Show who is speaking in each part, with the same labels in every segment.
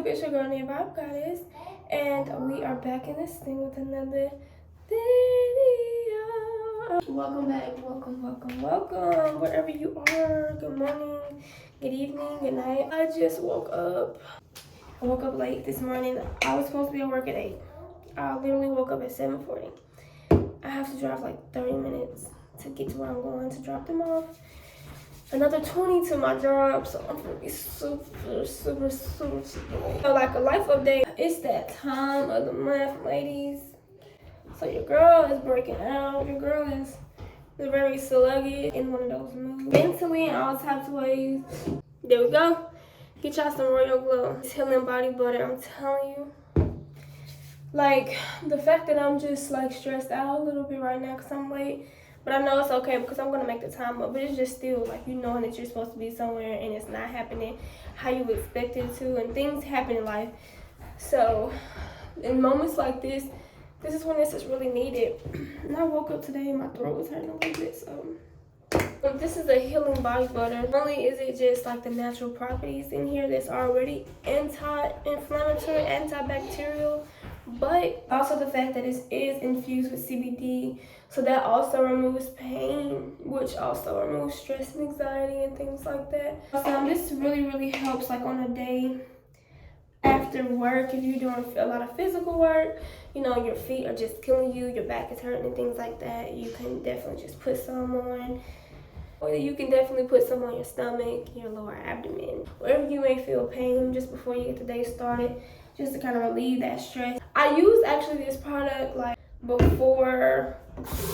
Speaker 1: up? It's your girl named Vibe Goddess, and we are back in this thing with another video. Welcome back, welcome, wherever you are. Good morning, good evening, good night. I just woke up. I woke up late this morning. I was supposed to be at work at 8. I literally woke up at 7:40. I have to drive like 30 minutes to get to where I'm going to drop them off. Another 20 to my job, so I'm gonna be super. So like a life update. It's that time of the month, ladies. So your girl is breaking out. Your girl is very sluggish in one of those moods. Mentally and all types of ways. There we go. Get y'all some Royal Glow. It's healing body butter, I'm telling you. Like, the fact that I'm just like stressed out a little bit right now because I'm late. But I know it's okay because I'm going to make the time up. But it's just still like you knowing that you're supposed to be somewhere and it's not happening how you expect it to. And things happen in life. So in moments like this is when this is really needed. And I woke up today and my throat was hurting a little bit. So this is a healing body butter. Not only is it just like the natural properties in here that's already anti-inflammatory, antibacterial, but also the fact that it is infused with CBD. So that also removes pain, which also removes stress and anxiety and things like that. This really helps like on a day after work. If you're doing a lot of physical work, you know, your feet are just killing you, your back is hurting and things like that, you can definitely just put some on. Or you can definitely put some on your stomach, your lower abdomen, wherever you may feel pain just before you get the day started, just to kind of relieve that stress. I used actually this product like before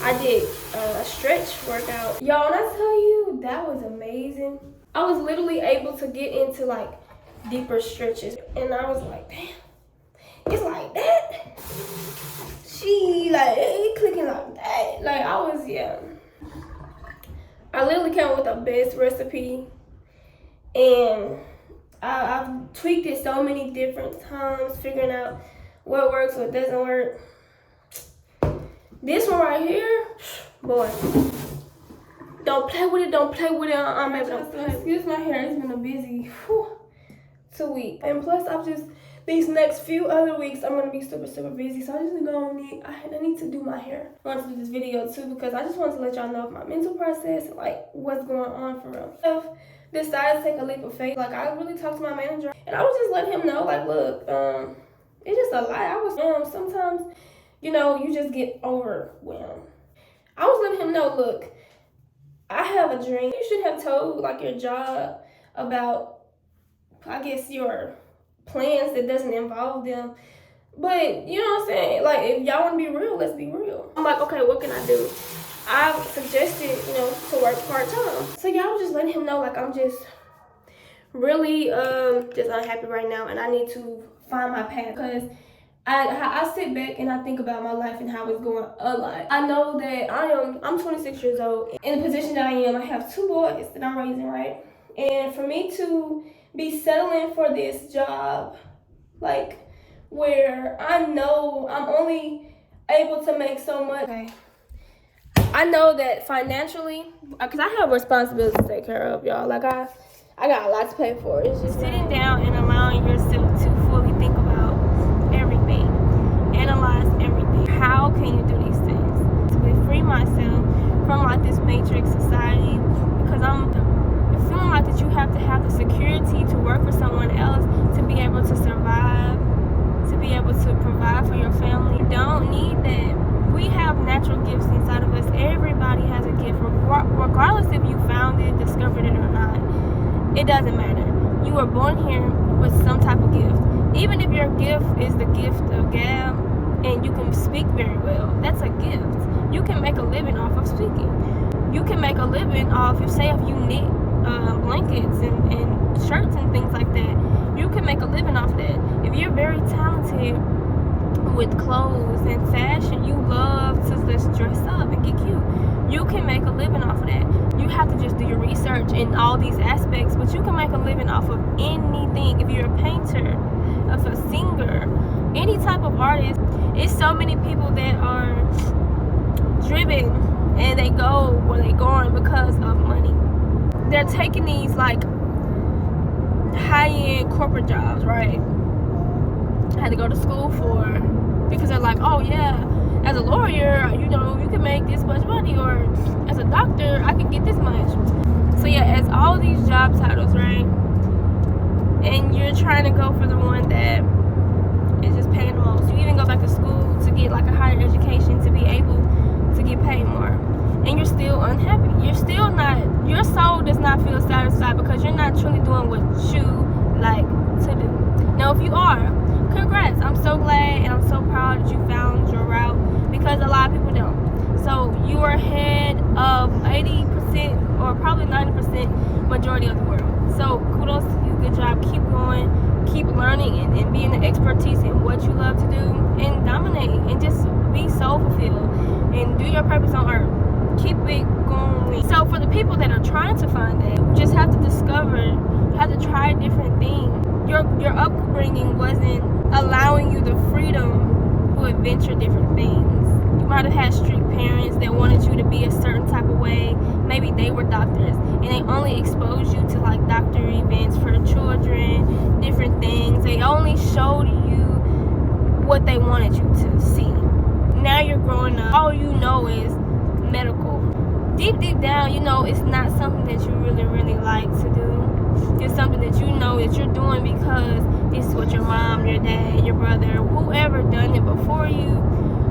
Speaker 1: I did a stretch workout. Y'all, when I tell you, that was amazing. I was literally able to get into like deeper stretches. And I was like, damn, it's like that? She like, it clicking like that. Like I was, yeah. I literally came up with the best recipe. And I've tweaked it so many different times, figuring out what works, what doesn't work. This one right here, boy, don't play with it, baby, don't play. Excuse my hair, it's been a busy 2 weeks. And plus, these next few other weeks, I'm gonna be super busy. So I need to do my hair. I want to do this video too, because I just want to let y'all know of my mental process, like what's going on for real. So, decided to take a leap of faith. Like I really talked to my manager, and I was just letting him know, like, look, it's just a lot. Sometimes, you know, you just get overwhelmed. I was letting him know, look, I have a dream. You should have told like your job about, I guess, your plans that doesn't involve them. But you know what I'm saying? Like, if y'all want to be real, let's be real. I'm like, okay, what can I do? I suggested, you know, to work part-time. So y'all was just letting him know, like, I'm just really just unhappy right now, and I need to find my path. Because I sit back and I think about my life and how it's going a lot. I know that I'm 26 years old. In the position that I am, I have 2 boys that I'm raising, right? And for me to be settling for this job, like, where I know I'm only able to make so much. Okay. I know that financially, because I have responsibilities to take care of, y'all. Like, I got a lot to pay for. It's just sitting down and allowing yourself to fully think about everything. Analyze everything. How can you do these things? To free myself from, like, this matrix society, because I'm feeling like that you have to have the security to work for someone else to be able to survive, to be able to provide for your family. You don't need that. We have natural gifts inside of us. Everybody has a gift, regardless if you found it, discovered it or not. It doesn't matter. You were born here with some type of gift. Even if your gift is the gift of gab and you can speak very well, that's a gift. You can make a living off of speaking. You can make a living off, if you knit blankets and shirts and things like that. You can make a living off of that. If you're very talented with clothes and fashion, you love to just dress up and get cute, you can make a living off of that. You have to just do your research in all these aspects, but you can make a living off of anything. If you're a painter, if a singer, any type of artist, it's so many people that are driven and they go where they're going because of money. They're taking these like high-end corporate jobs, right? I had to go to school for, because they're like, oh yeah, as a lawyer, you know, you can make this much money, or as a doctor, I can get this much. So yeah, as all these job titles, right? And you're trying to go for the one that is just paying the most. You even go back to school to get like a higher education to be able to get paid more. And you're still unhappy. You're still not, your soul does not feel satisfied because you're not truly doing what you like to do. Now, if you are, congrats. I'm so glad and I'm so proud that you found your route, because a lot of people don't. So you are ahead of 80% or probably 90% majority of the world. So kudos to you. Good job. Keep going. Keep learning and being an expertise in what you love to do, and dominate and just be so fulfilled and do your purpose on earth. Keep it going. So for the people that are trying to find that, you just have to discover, you have to try different things. Your upbringing wasn't allowing you the freedom to adventure different things. You might have had strict parents that wanted you to be a certain type of way. Maybe they were doctors and they only exposed you to like doctor events for the children, different things. They only showed you what they wanted you to see. Now you're growing up, all you know is medical. Deep down, you know it's not something that you really like to do. It's something that you know that you're doing because this is what your mom, your dad, your brother, whoever done it before you,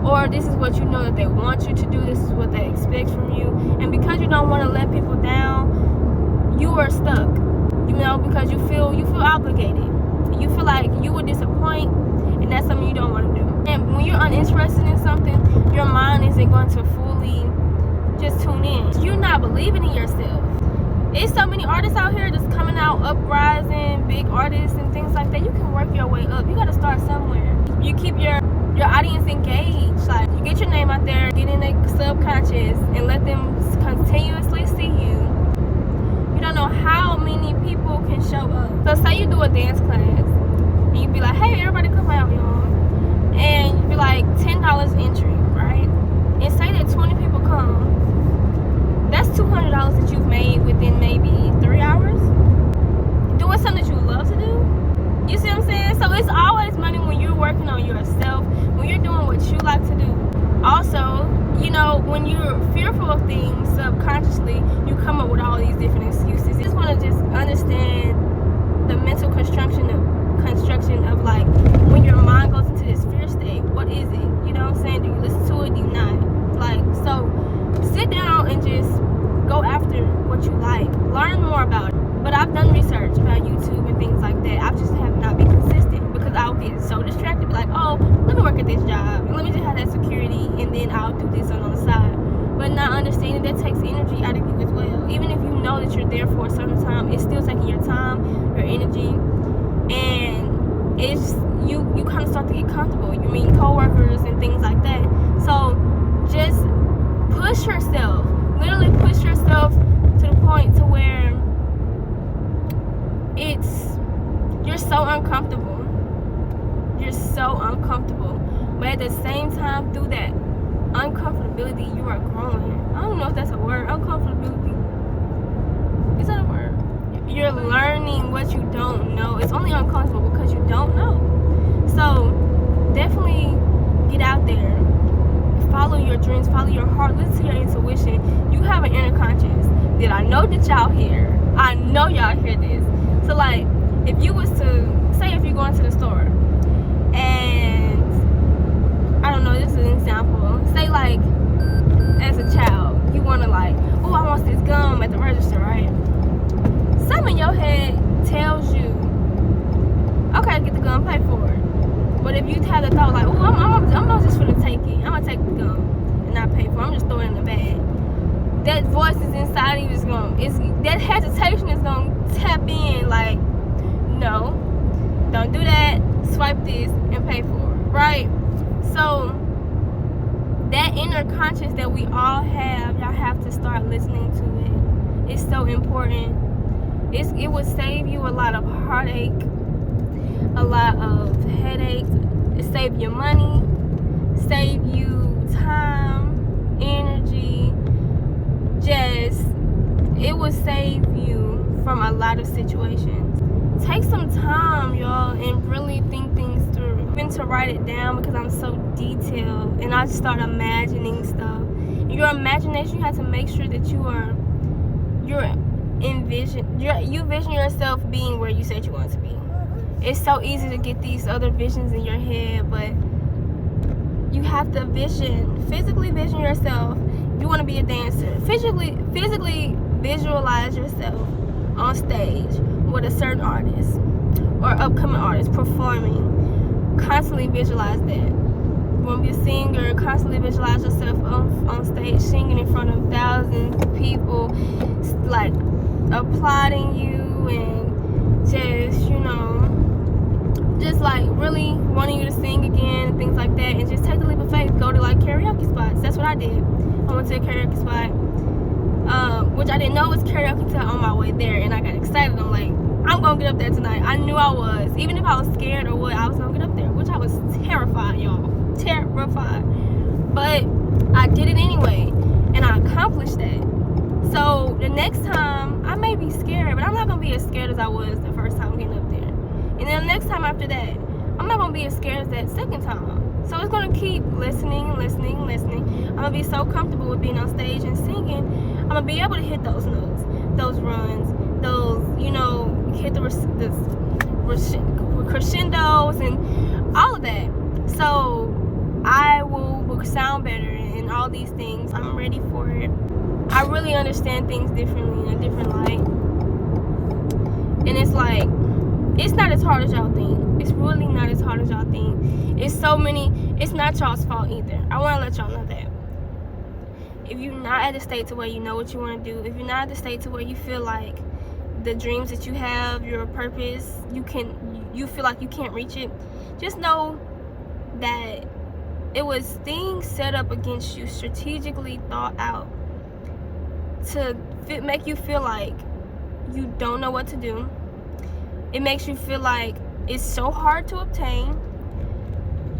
Speaker 1: or this is what you know that they want you to do, this is what they expect from you. And because you don't want to let people down, you are stuck, you know, because you feel obligated. You feel like you would disappoint, and that's something you don't want to do. And when you're uninterested in something, your mind isn't going to fully just tune in. You're not believing in yourself. There's so many artists out here that's coming out, uprising, big artists and things like that. You can work your way up. You got to start somewhere. You keep your audience engaged. Like, you get your name out there, get in their subconscious, and let them continuously see you. You don't know how many people can show up. So say you do a dance class, and you be like, hey, everybody come out, y'all. And you be like, $10 entry, right? And say that 20 people come. That's $200 that you've made within maybe 3 hours. Doing something that you love to do. You see what I'm saying? So it's always money when you're working on yourself, when you're doing what you like to do. Also, you know, when you're fearful of things subconsciously, you come up with all these different excuses. You just want to just understand the mental construction of like, when your mind goes into this fear state, what is it? You know what I'm saying? Do you listen to it? Do you not? Like, so sit down and just go after what you like. Learn more about it. But I've done research about YouTube and things like that. I just have not been consistent because I'll get so distracted. Be like, oh, let me work at this job, and let me just have that security, and then I'll do this on the side. But not understanding that takes energy out of you as well. Even if you know that you're there for a certain time, it's still taking your time, your energy, and it's you kind of start to get comfortable. You meet coworkers and things like that. So just push yourself. Literally push yourself to the point to where you're so uncomfortable. You're so uncomfortable. But at the same time, through that uncomfortability, you are growing. I don't know if that's a word. Uncomfortability. Is that a word? You're learning what you don't know. It's only uncomfortable because you don't know. So definitely get out there. Follow your dreams, follow your heart, listen to your intuition. You have an inner conscience that I know that y'all hear. I know y'all hear this. So like, if you was to, say if you're going to the store, and, I don't know, this is an example. Say like, as a child, you want to like, oh, I want this gum at the register, right? Something in your head tells you, okay, get the gum, pay for it. But if you have the thought like, oh, I'm not just gonna take it. I'm gonna take the gum and not pay for it. I'm just throwing it in the bag. That voice is inside of you. That hesitation is gonna tap in like, no, don't do that. Swipe this and pay for it, right? So that inner conscience that we all have, y'all have to start listening to it. It's so important. It would save you a lot of heartache, a lot of headaches. It save you money, save you time, energy. It will save you from a lot of situations. Take some time, y'all, and really think things through. tend to write it down because I'm so detailed, and I just start imagining stuff. Your imagination, you have to make sure that you vision yourself being where you said you want to be. It's so easy to get these other visions in your head, but you have to physically vision yourself. You want to be a dancer. Physically visualize yourself on stage with a certain artist or upcoming artist performing. Constantly visualize that. You want to be a singer, constantly visualize yourself on stage singing in front of thousands of people, like applauding you, and just like really wanting you to sing again and things like that. And just take the leap of faith. Go to like karaoke spots. That's what I did. I went to a karaoke spot, which I didn't know was karaoke until on my way there, and I got excited. I'm like, I'm gonna get up there tonight. I knew I was. Even if I was scared or what, I was gonna get up there, which I was terrified, y'all. Terrified. But I did it anyway, and I accomplished that. So the next time, I may be scared, but I'm not gonna be as scared as I was the first time getting up there. And then the next time after that, I'm not gonna be as scared as that second time. So it's gonna keep listening. I'm gonna be so comfortable with being on stage and singing. I'm gonna be able to hit those notes, those runs, those, hit the crescendos and all of that. So I will sound better and all these things. I'm ready for it. I really understand things differently in a different light. And it's like, it's not as hard as y'all think. It's really not as hard as y'all think. It's not y'all's fault either. I want to let y'all know that. If you're not at a state to where you know what you want to do, if you're not at the state to where you feel like the dreams that you have, your purpose, you feel like you can't reach it, just know that it was things set up against you, strategically thought out to make you feel like you don't know what to do. It makes you feel like it's so hard to obtain.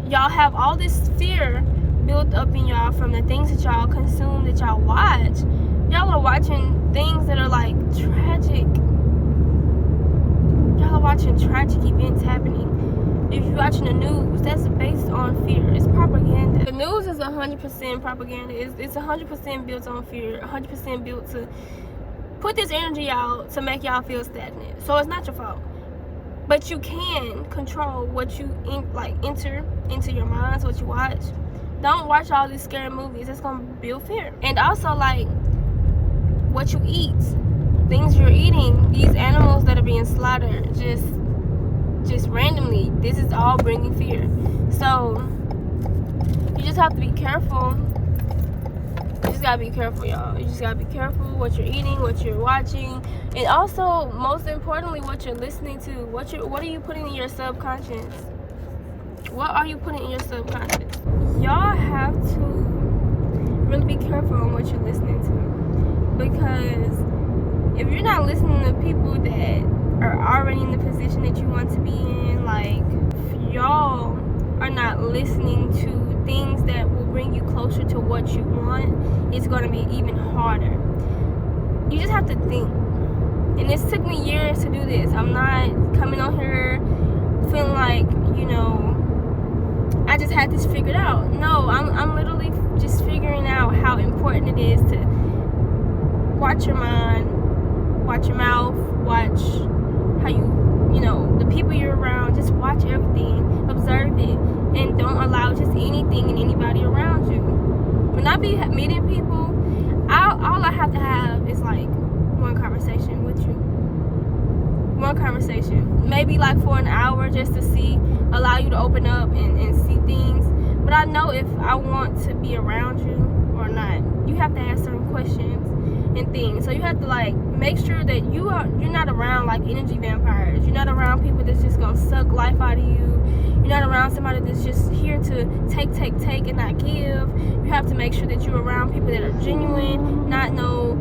Speaker 1: Y'all have all this fear built up in y'all from the things that y'all consume, that y'all watch. Y'all are watching things that are like tragic. Y'all are watching tragic events happening. If you're watching the news, that's based on fear. It's propaganda. The news is 100% propaganda. It's 100% built on fear. 100% built to put this energy out to make y'all feel stagnant. So it's not your fault. But you can control what you enter into your minds, what you watch. Don't watch all these scary movies. It's gonna build fear. And also, like, what you eat, things you're eating, these animals that are being slaughtered, just randomly. This is all bringing fear. So you just have to be careful. You just gotta be careful, y'all. You just gotta be careful what you're eating, what you're watching, and also, most importantly, what you're listening to. What are you putting in your subconscious? What are you putting in your subconscious? Y'all have to really be careful on what you're listening to, because if you're not listening to people that are already in the position that you want to be in, like, if y'all are not listening to things that will bring you closer to what you want, it's going to be even harder. You just have to think. And this took me years to do this. I'm not coming on here feeling like, I just had this figured out. No, I'm literally just figuring out how important it is to watch your mind, watch your mouth, watch how the people you're around. Just watch everything, observe it, and don't allow just anything and anybody around you. When I be meeting people, all I have to have is like one conversation with you. One conversation, maybe like for an hour, just to allow you to open up and see things. But I know if I want to be around you or not. You have to ask certain questions and things. So you have to like make sure that you're not around like energy vampires. You're not around people that's just gonna suck life out of you. You're not around somebody that's just here to take and not give. You have to make sure that you're around people that are genuine, not no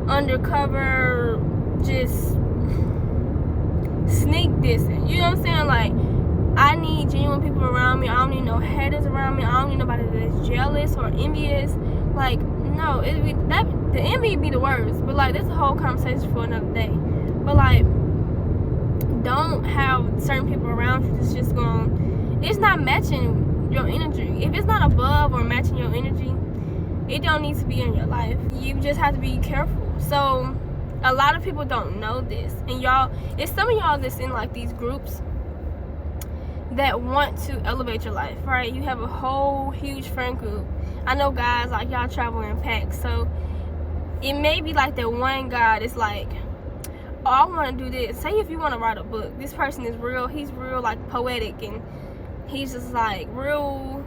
Speaker 1: undercover, just sneak dissing. You know what I'm saying? Like, I need genuine people around me. I don't need no haters around me. I don't need nobody that's jealous or envious. Like, no, the envy be the worst. But like, that's a whole conversation for another day. But like, don't have certain people around you that's just gonna it's not matching your energy. If it's not above or matching your energy, it don't need to be in your life. You just have to be careful. So a lot of people don't know this, and y'all, it's some of y'all that's in like these groups that want to elevate your life, right? You have a whole huge friend group. I know guys, like, y'all travel in packs, so it may be like that one guy that's like, oh, I want to do this. Say if you want to write a book, this person is real, he's real like poetic, and he's just like real,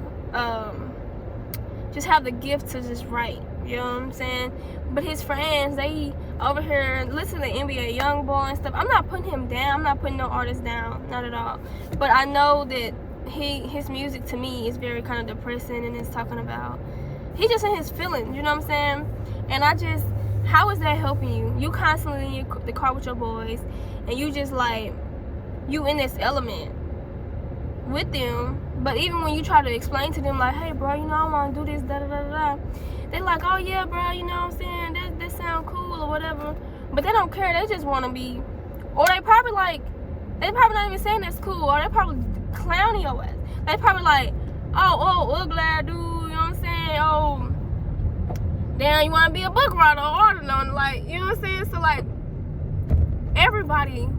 Speaker 1: just have the gift to just write, you know what I'm saying? But his friends, they over here listen to NBA Youngboy and stuff. I'm not putting him down, I'm not putting no artist down, not at all. But I know that his music to me is very kind of depressing, and it's talking about, he just in his feelings, you know what I'm saying? And I just, how is that helping you? You constantly in the car with your boys, and you just like, you in this element with them. But even when you try to explain to them like, hey bro, you know, I want to do this, da da da da, they like, oh yeah bro, you know what I'm saying, that sound cool or whatever. But they don't care, they just want to be, or they probably like, they probably not even saying that's cool, or they probably clowning your ass. They probably like, oh ugly dude, you know what I'm saying, oh damn, you want to be a book writer or on, like, you know what I'm saying? So like, everybody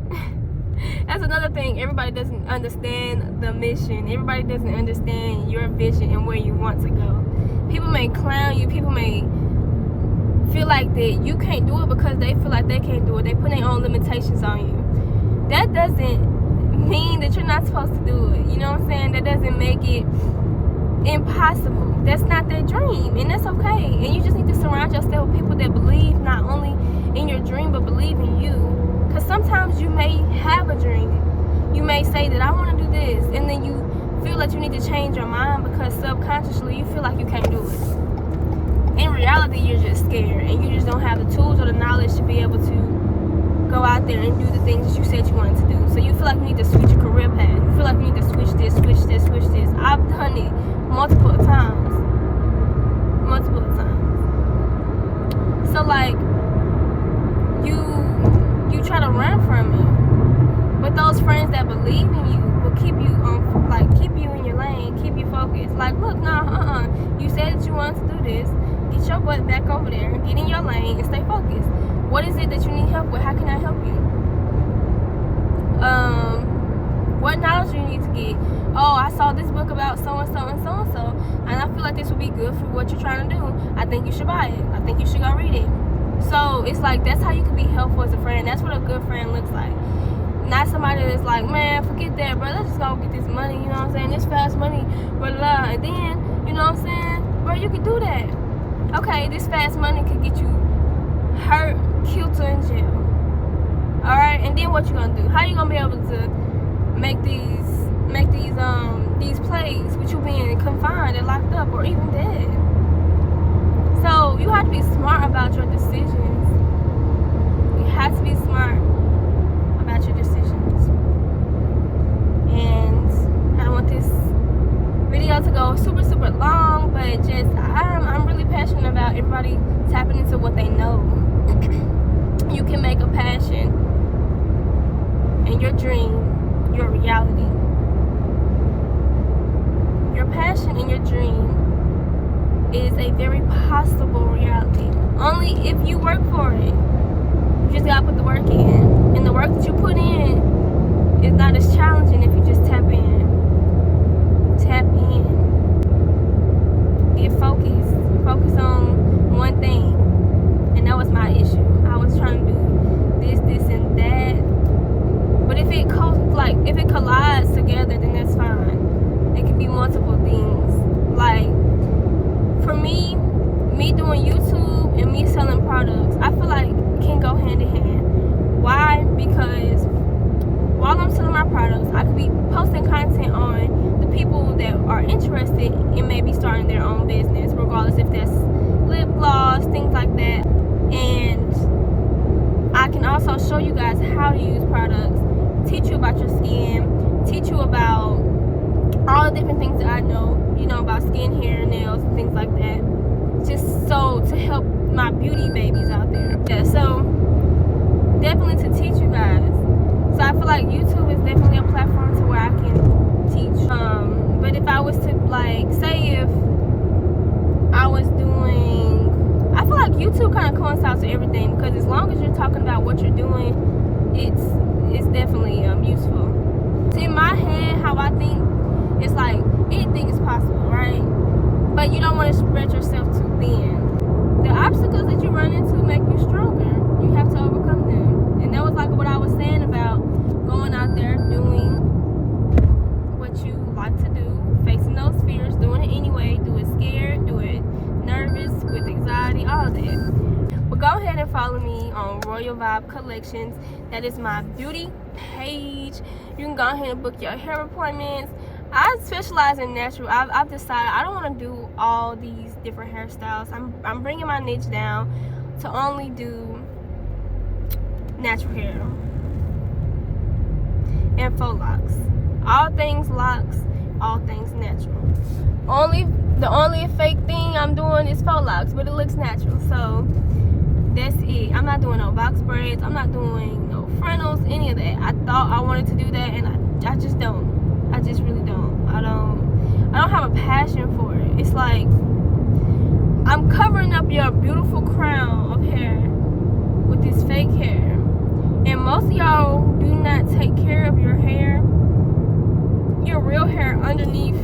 Speaker 1: that's another thing, everybody doesn't understand the mission, everybody doesn't understand your vision and where you want to go. People may clown you, people may feel like that you can't do it because they feel like they can't do it, they put their own limitations on you. That doesn't mean that you're not supposed to do it, you know what I'm saying? That doesn't make it impossible. That's not their dream, and that's okay. And you just need to surround yourself with people that believe not only in your dream but believe in you. Because sometimes you may have a dream, you may say that I want to do this, and then you feel that you need to change your mind because subconsciously you feel like you can't do it. In reality, you're just scared, and you just don't have the tools or the knowledge to be able to go out there and do the things that you said you wanted to do. So you feel like you need to switch your career path, you feel like you need to switch this. I've done it multiple times. So like, you try to run from it, but those friends that believe in you will keep you on, like, keep you in your lane, keep you focused. Like, look, nah, you said that you wanted to do this, get your butt back over there, get in your lane and stay focused. What is it that you need help with? How can I help you? What knowledge do you need to get? Oh, I saw this book about so-and-so and so-and-so, and I feel like this would be good for what you're trying to do. I think you should buy it. I think you should go read it. So it's like, that's how you can be helpful as a friend. That's what a good friend looks like. Not somebody that's like, man, forget that, bro. Let's just go get this money, you know what I'm saying? This fast money, blah, blah, blah. And then, you know what I'm saying? Bro, you can do that. Okay, this fast money could get you hurt, killed, or in jail. Alright? And then what you gonna do? How you gonna be able to make these plays with you being confined and locked up or even dead? So you have to be smart about your decisions. You have to be smart about your decisions. And I don't want this video to go super long, but just I'm really passionate about everybody tapping into what they know. You can make a passion and your dream your reality. Your passion and your dream is a very possible reality. Only if you work for it. You just gotta put the work in. And the work that you put in is not as challenging if you just tap in. Tap in. Get focused. Focus on one thing. And that was my issue. I was trying to do this, and that. But if it collides together, then that's fine. It can be multiple things. Like, for me doing YouTube and me selling products, I feel like it can go hand in hand. Why? Because while I'm selling my products, I could be posting content on the people that are interested in maybe starting their own business, regardless if that's lip gloss, things like that. And I can also show you guys how to use products, teach you about your skin, teach you about all the different things that I know, about skin, hair, nails, and things like that. Just so to help my beauty babies out there. Yeah, so definitely to teach you guys. So I feel like YouTube is definitely a platform to where I can teach like, say if I was doing, I feel like YouTube kind of coincides with everything, because as long as you're talking about what you're doing, it's definitely useful. See, in my head, how I think, it's like anything is possible, right? But you don't want to spread yourself too thin. The obstacles that you run into make you stronger. You have to overcome them. And that was like what I was saying about going out there doing what you like to do, facing those fears, doing it anyway, do it scared, do it nervous, with anxiety, all of that. But go ahead and follow me on Royal Vibe Collections. That is my beauty page. You can go ahead and book your hair appointments. I specialize in natural. I've decided I don't want to do all these different hairstyles. I'm bringing my niche down to only do natural hair and faux locks. All things locks, all things natural. The only fake thing I'm doing is faux locks, but it looks natural. So that's it. I'm not doing no box braids. I'm not doing no frontals, any of that. I thought I wanted to do that, and I just don't. I just really don't. I don't have a passion for it. It's like I'm covering up your beautiful crown of hair with this fake hair. And most of y'all do not take care of your hair, your real hair underneath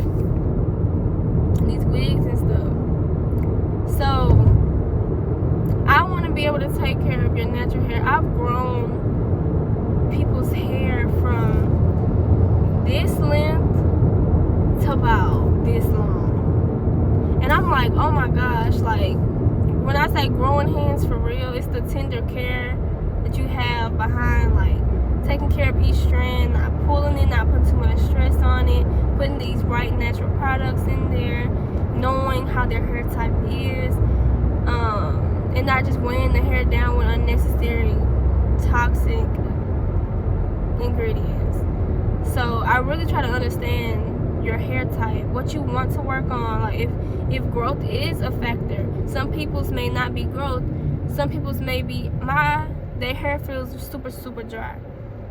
Speaker 1: these wigs and stuff. So I want to be able to take care of your natural hair. I've grown people's hair from this length to about this long, and I'm like, oh my gosh, like when I say growing hands for real, it's the tender care that you have behind, like taking care of each strand, not pulling it, not putting too much stress on it, putting these right natural products in there, knowing how their hair type is, and not just weighing the hair down with unnecessary toxic ingredients. So I really try to understand your hair type, what you want to work on. Like if growth is a factor, some people's may not be growth. Some people's may be their hair feels super dry.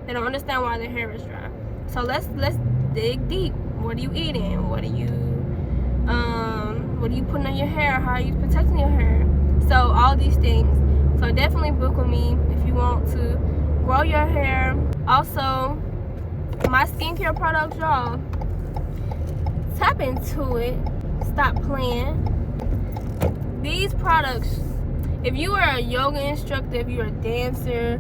Speaker 1: They don't understand why their hair is dry. So let's dig deep. What are you eating? What are you putting on your hair? How are you protecting your hair? So all these things. So definitely book with me if you want to grow your hair. Also, my skincare products, y'all, tap into it. Stop playing. These products, if you are a yoga instructor, if you're a dancer,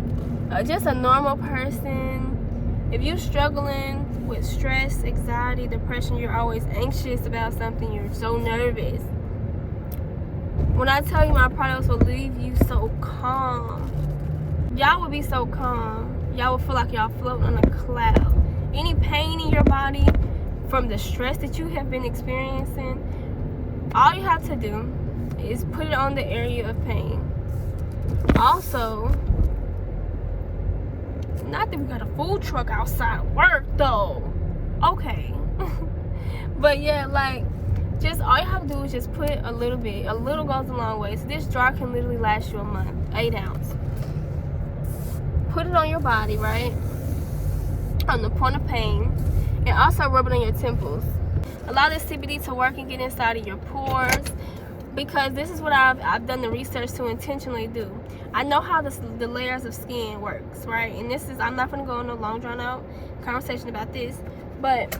Speaker 1: just a normal person, if you're struggling with stress, anxiety, depression, you're always anxious about something, you're so nervous, when I tell you my products will leave you so calm, y'all will be so calm. Y'all will feel like y'all floating on a cloud. Any pain in your body from the stress that you have been experiencing, all you have to do is put it on the area of pain. Also, not that we got a food truck outside of work though, okay. But yeah, like, just all you have to do is just put a little bit. A little goes a long way. So this jar can literally last you a month. 8 ounce. Put it on your body, right? On the point of pain. And also rub it on your temples. Allow this CBD to work and get inside of your pores. Because this is what I've done the research to intentionally do. I know how the layers of skin works, right? And this is, I'm not going to go on a long drawn out conversation about this. But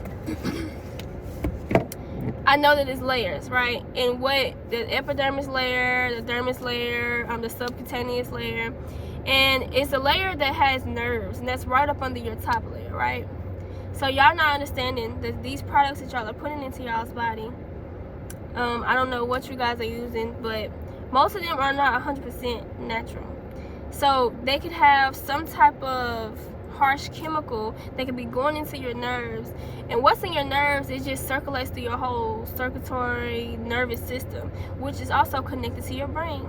Speaker 1: I know that it's layers, right? And what the epidermis layer, the dermis layer, the subcutaneous layer, and it's a layer that has nerves, and that's right up under your top layer, right? So y'all not understanding that these products that y'all are putting into y'all's body, I don't know what you guys are using, but most of them are not 100% natural. So they could have some type of harsh chemical that could be going into your nerves, and what's in your nerves, it just circulates through your whole circulatory nervous system, which is also connected to your brain.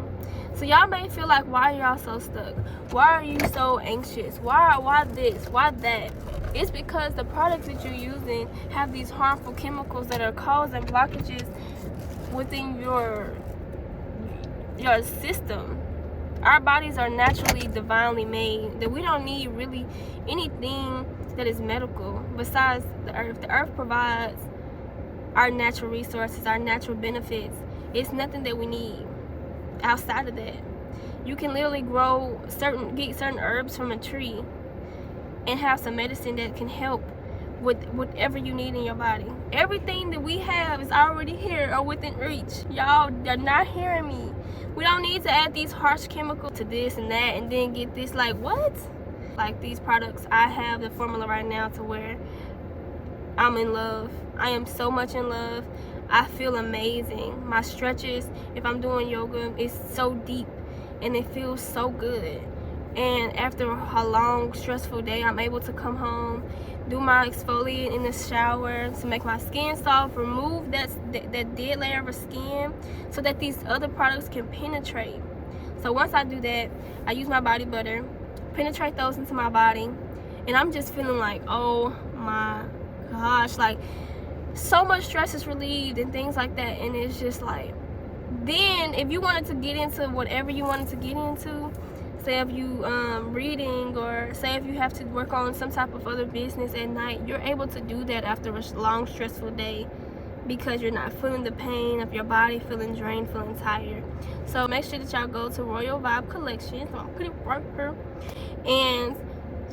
Speaker 1: So y'all may feel like, why are y'all so stuck? Why are you so anxious? Why this? Why that? It's because the products that you're using have these harmful chemicals that are causing blockages within your system. Our bodies are naturally divinely made, that we don't need really anything that is medical besides the earth. The earth provides our natural resources, our natural benefits. It's nothing that we need outside of that. You can literally get certain herbs from a tree and have some medicine that can help with whatever you need in your body. Everything that we have is already here or within reach. Y'all are not hearing me. We don't need to add these harsh chemicals to this and that and then get this. Like, what? Like, these products, I have the formula right now to where I'm in love. I am so much in love. I feel amazing. My stretches, if I'm doing yoga, it's so deep and it feels so good. And after a long, stressful day, I'm able to come home, do my exfoliate in the shower to make my skin soft, remove that dead layer of skin so that these other products can penetrate. So once I do that, I use my body butter, penetrate those into my body, and I'm just feeling like, oh my gosh, like so much stress is relieved and things like that. And it's just like, then if you wanted to get into whatever you wanted to get into, say if you reading, or say if you have to work on some type of other business at night, you're able to do that after a long stressful day because you're not feeling the pain of your body, feeling drained, feeling tired. So make sure that y'all go to Royal Vibe Collections. I'm gonna put it right here and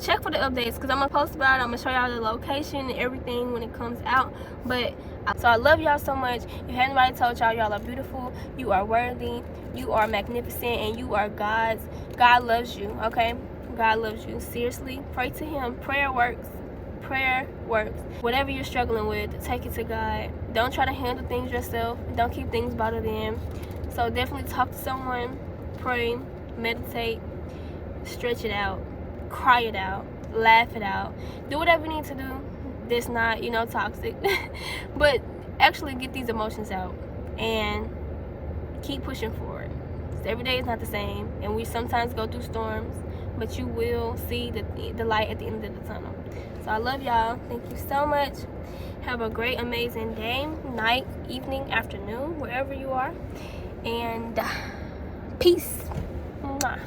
Speaker 1: check for the updates, because I'm gonna post about it. I'm gonna show y'all the location and everything when it comes out. But so I love y'all so much. If anybody told y'all, y'all are beautiful, you are worthy, you are magnificent, and you are God's. God loves you, okay? God loves you. Seriously, pray to him. Prayer works. Prayer works. Whatever you're struggling with, take it to God. Don't try to handle things yourself. Don't keep things bottled in. So definitely talk to someone, pray, meditate, stretch it out, cry it out, laugh it out, do whatever you need to do that's not, you know, toxic. But actually get these emotions out and keep pushing forward. So every day is not the same, and we sometimes go through storms, but you will see the light at the end of the tunnel. So I love y'all. Thank you so much. Have a great, amazing day, night, evening, afternoon, wherever you are, and peace. Mwah.